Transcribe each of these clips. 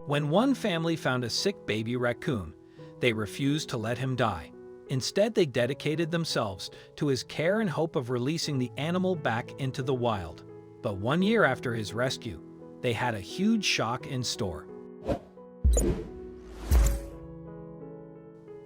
When one family found a sick baby raccoon, they refused to let him die. Instead, they dedicated themselves to his care in hope of releasing the animal back into the wild. But 1 year after his rescue, they had a huge shock in store.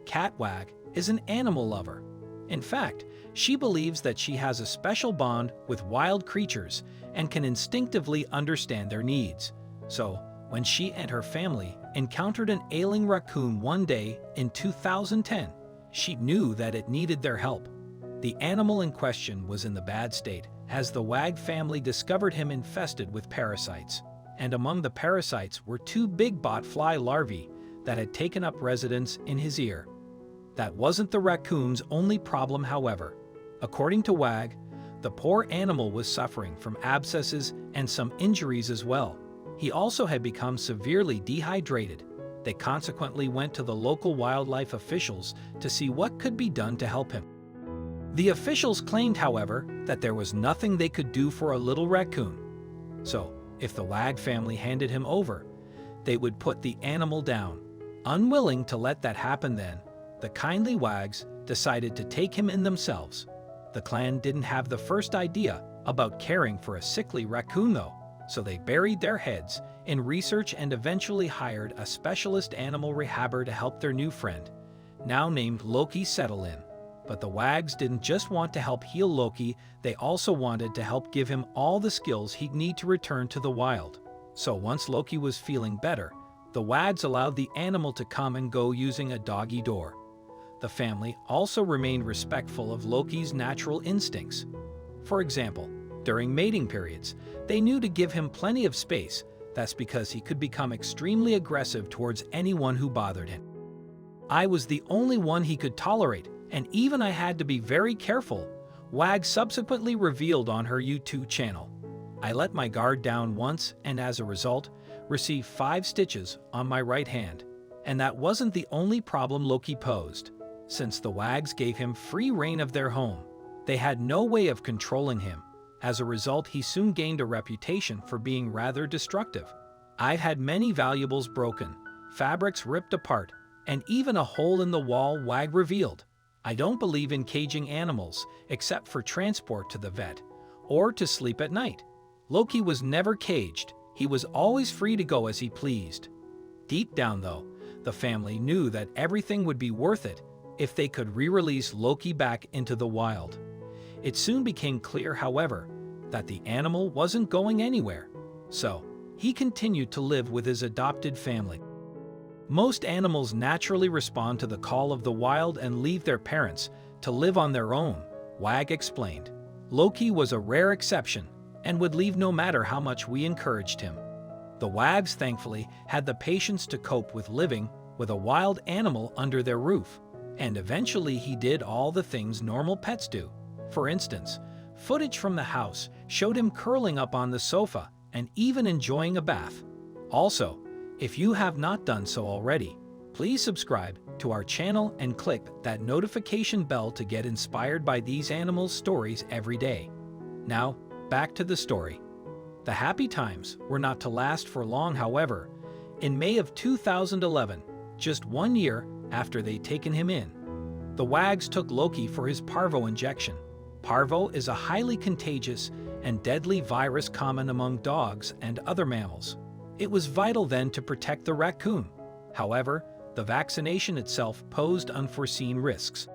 Cat Wag is an animal lover. In fact, she believes that she has a special bond with wild creatures and can instinctively understand their needs. So, when she and her family encountered an ailing raccoon one day in 2010, she knew that it needed their help. The animal in question was in the bad state, as the Wag family discovered him infested with parasites. And among the parasites were 2 big botfly larvae that had taken up residence in his ear. That wasn't the raccoon's only problem, however. According to Wag, the poor animal was suffering from abscesses and some injuries as well. He also had become severely dehydrated. They consequently went to the local wildlife officials to see what could be done to help him. The officials claimed, however, that there was nothing they could do for a little raccoon. So, if the Wag family handed him over, they would put the animal down. Unwilling to let that happen then, the kindly Wags decided to take him in themselves. The clan didn't have the first idea about caring for a sickly raccoon though, so they buried their heads in research and eventually hired a specialist animal rehabber to help their new friend, now named Loki, settle in. But the Wags didn't just want to help heal Loki, they also wanted to help give him all the skills he'd need to return to the wild. So once Loki was feeling better, the Wags allowed the animal to come and go using a doggy door. The family also remained respectful of Loki's natural instincts. For example, during mating periods, they knew to give him plenty of space. That's because he could become extremely aggressive towards anyone who bothered him. I was the only one he could tolerate, and even I had to be very careful, Wag subsequently revealed on her YouTube channel. I let my guard down once and as a result, received 5 stitches on my right hand. And that wasn't the only problem Loki posed. Since the Wags gave him free reign of their home, they had no way of controlling him. As a result, he soon gained a reputation for being rather destructive. I've had many valuables broken, fabrics ripped apart, and even a hole in the wall Wag revealed. I don't believe in caging animals, except for transport to the vet, or to sleep at night. Loki was never caged, he was always free to go as he pleased. Deep down though, the family knew that everything would be worth it if they could re-release Loki back into the wild. It soon became clear, however, that the animal wasn't going anywhere, so he continued to live with his adopted family. Most animals naturally respond to the call of the wild and leave their parents to live on their own, Wag explained. Loki was a rare exception and would leave no matter how much we encouraged him. The Wags thankfully had the patience to cope with living with a wild animal under their roof, and eventually he did all the things normal pets do. For instance, footage from the house showed him curling up on the sofa and even enjoying a bath. Also, if you have not done so already, please subscribe to our channel and click that notification bell to get inspired by these animals' stories every day. Now, back to the story. The happy times were not to last for long, however. In May of 2011, just 1 year after they'd taken him in, the Wags took Loki for his parvo injection. Parvo is a highly contagious and deadly virus common among dogs and other mammals. It was vital then to protect the raccoon. However, the vaccination itself posed unforeseen risks.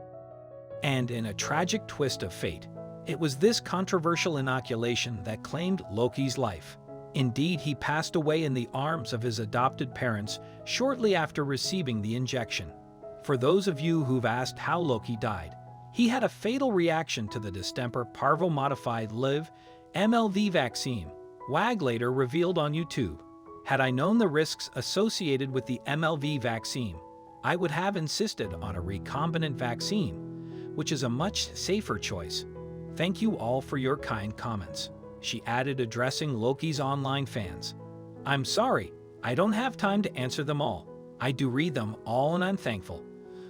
And in a tragic twist of fate, it was this controversial inoculation that claimed Loki's life. Indeed, he passed away in the arms of his adopted parents shortly after receiving the injection. For those of you who've asked how Loki died, he had a fatal reaction to the distemper parvo-modified live MLV vaccine, Wag later revealed on YouTube. Had I known the risks associated with the MLV vaccine, I would have insisted on a recombinant vaccine, which is a much safer choice. Thank you all for your kind comments, she added, addressing Loki's online fans. I'm sorry, I don't have time to answer them all. I do read them all and I'm thankful.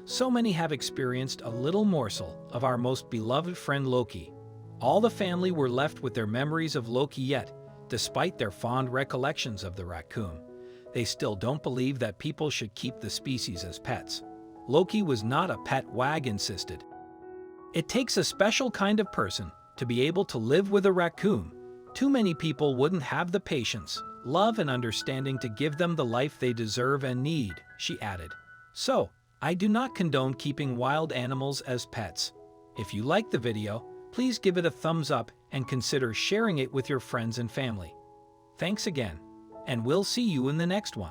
So many have experienced a little morsel of our most beloved friend Loki. All the family were left with their memories of Loki, yet, despite their fond recollections of the raccoon, they still don't believe that people should keep the species as pets. Loki was not a pet, Wag insisted. It takes a special kind of person to be able to live with a raccoon. Too many people wouldn't have the patience, love, and understanding to give them the life they deserve and need, she added. So, I do not condone keeping wild animals as pets. If you like the video, please give it a thumbs up and consider sharing it with your friends and family. Thanks again, and we'll see you in the next one.